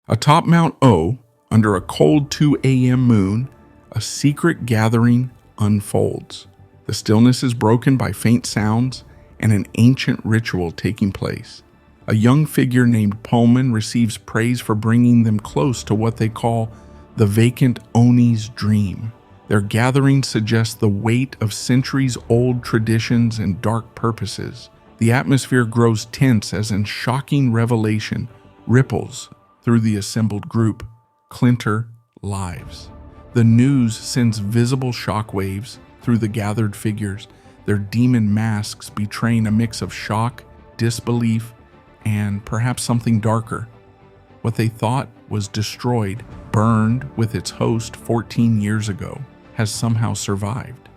Atop Mount O, under a cold 2 a.m. moon, a secret gathering unfolds. The stillness is broken by faint sounds and an ancient ritual taking place. A young figure named Pullman receives praise for bringing them close to what they call the vacant Oni's dream. Their gathering suggests the weight of centuries-old traditions and dark purposes. The atmosphere grows tense as a shocking revelation ripples through the assembled group: Clinter lives. The news sends visible shockwaves through the gathered figures, their demon masks betraying a mix of shock, disbelief, and perhaps something darker. What they thought was destroyed, burned with its host 14 years ago, has somehow survived.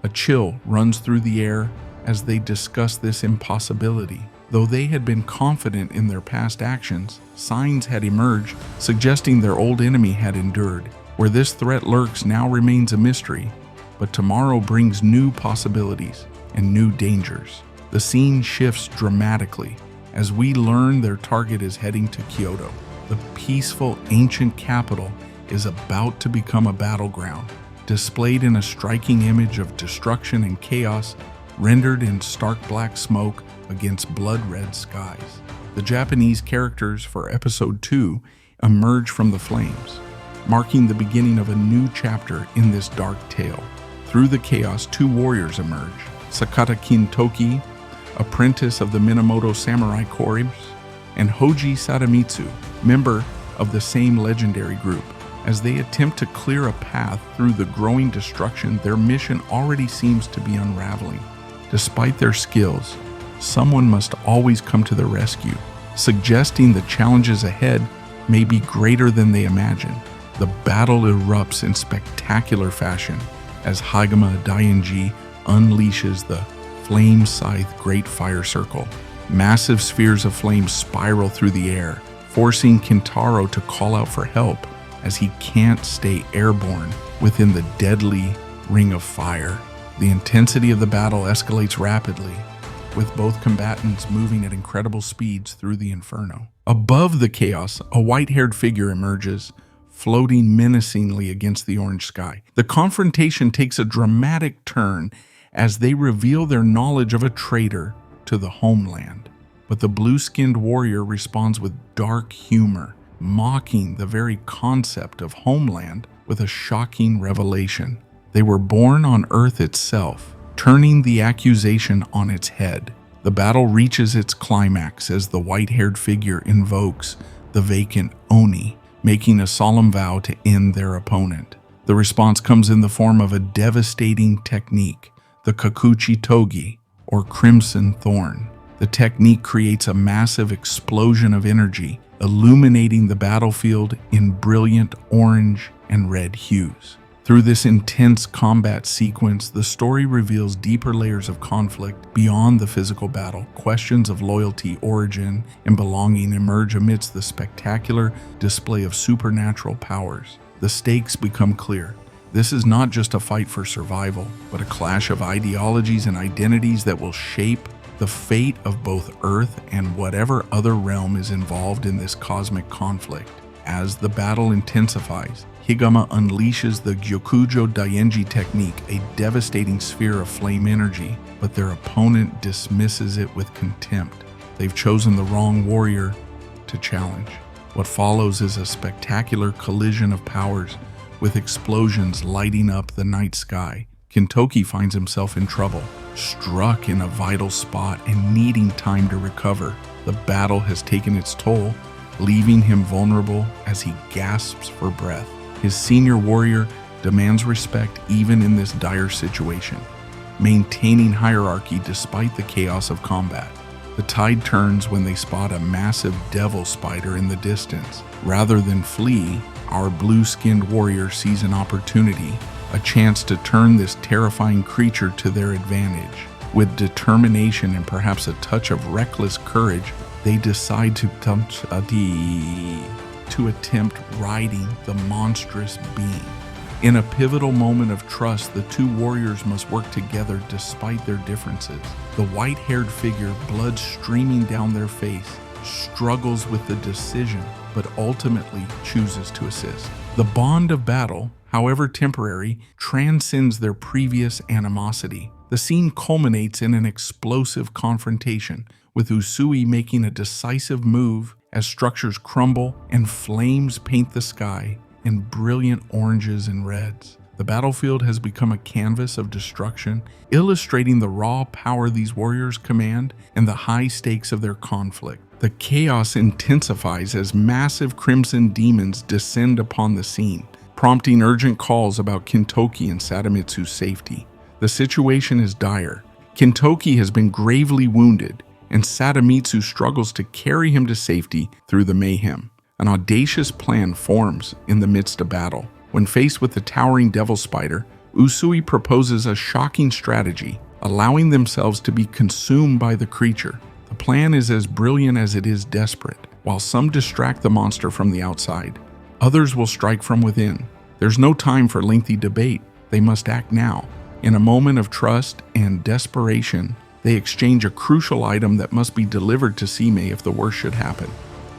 A chill runs through the air as they discuss this impossibility. Though they had been confident in their past actions, signs had emerged suggesting their old enemy had endured. Where this threat lurks now remains a mystery, but tomorrow brings new possibilities and new dangers. The scene shifts dramatically as we learn their target is heading to Kyoto. The peaceful ancient capital is about to become a battleground, displayed in a striking image of destruction and chaos rendered in stark black smoke against blood-red skies. The Japanese characters for Episode 2 emerge from the flames, marking the beginning of a new chapter in this dark tale. Through the chaos, two warriors emerge: Sakata Kintoki, apprentice of the Minamoto Samurai Corps, and Hoji Sadamitsu, member of the same legendary group. As they attempt to clear a path through the growing destruction, their mission already seems to be unraveling. Despite their skills, someone must always come to their rescue, suggesting the challenges ahead may be greater than they imagine. The battle erupts in spectacular fashion as Hagama Daionji unleashes the Flame Scythe Great Fire Circle. Massive spheres of flame spiral through the air, forcing Kintaro to call out for help as he can't stay airborne within the deadly ring of fire. The intensity of the battle escalates rapidly, with both combatants moving at incredible speeds through the inferno. Above the chaos, a white-haired figure emerges, floating menacingly against the orange sky. The confrontation takes a dramatic turn as they reveal their knowledge of a traitor to the homeland. But the blue-skinned warrior responds with dark humor, mocking the very concept of homeland with a shocking revelation. They were born on Earth itself, turning the accusation on its head. The battle reaches its climax as the white-haired figure invokes the vacant Oni, making a solemn vow to end their opponent. The response comes in the form of a devastating technique, the Kakuchi Togi, or Crimson Thorn. The technique creates a massive explosion of energy, illuminating the battlefield in brilliant orange and red hues. Through this intense combat sequence, the story reveals deeper layers of conflict beyond the physical battle. Questions of loyalty, origin, and belonging emerge amidst the spectacular display of supernatural powers. The stakes become clear. This is not just a fight for survival, but a clash of ideologies and identities that will shape the fate of both Earth and whatever other realm is involved in this cosmic conflict. As the battle intensifies, Higama unleashes the Gyokujo Daionji technique, a devastating sphere of flame energy, but their opponent dismisses it with contempt. They've chosen the wrong warrior to challenge. What follows is a spectacular collision of powers, with explosions lighting up the night sky. Kintoki finds himself in trouble, struck in a vital spot and needing time to recover. The battle has taken its toll, leaving him vulnerable as he gasps for breath. His senior warrior demands respect even in this dire situation, maintaining hierarchy despite the chaos of combat. The tide turns when they spot a massive devil spider in the distance. Rather than flee, our blue-skinned warrior sees an opportunity, a chance to turn this terrifying creature to their advantage. With determination and perhaps a touch of reckless courage, they decide to attempt riding the monstrous being. In a pivotal moment of trust, the two warriors must work together despite their differences. The white-haired figure, blood streaming down their face, struggles with the decision, but ultimately chooses to assist. The bond of battle, however temporary, transcends their previous animosity. The scene culminates in an explosive confrontation, with Usui making a decisive move as structures crumble and flames paint the sky in brilliant oranges and reds. The battlefield has become a canvas of destruction, illustrating the raw power these warriors command and the high stakes of their conflict. The chaos intensifies as massive crimson demons descend upon the scene, prompting urgent calls about Kintoki and Sadamitsu's safety. The situation is dire. Kintoki has been gravely wounded, and Sadamitsu struggles to carry him to safety through the mayhem. An audacious plan forms in the midst of battle. When faced with the towering devil spider, Usui proposes a shocking strategy, allowing themselves to be consumed by the creature. The plan is as brilliant as it is desperate. While some distract the monster from the outside, others will strike from within. There's no time for lengthy debate. They must act now. In a moment of trust and desperation, they exchange a crucial item that must be delivered to Sime if the worst should happen.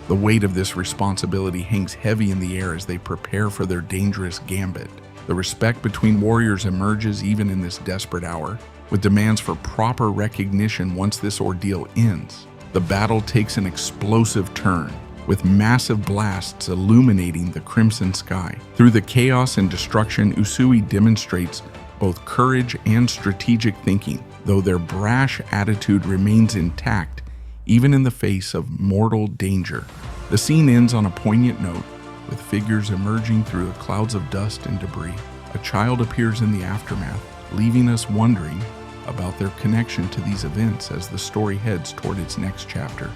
The weight of this responsibility hangs heavy in the air as they prepare for their dangerous gambit. The respect between warriors emerges even in this desperate hour, with demands for proper recognition once this ordeal ends. The battle takes an explosive turn, with massive blasts illuminating the crimson sky. Through the chaos and destruction, Usui demonstrates both courage and strategic thinking, though their brash attitude remains intact even in the face of mortal danger. The scene ends on a poignant note, with figures emerging through the clouds of dust and debris. A child appears in the aftermath, leaving us wondering about their connection to these events as the story heads toward its next chapter.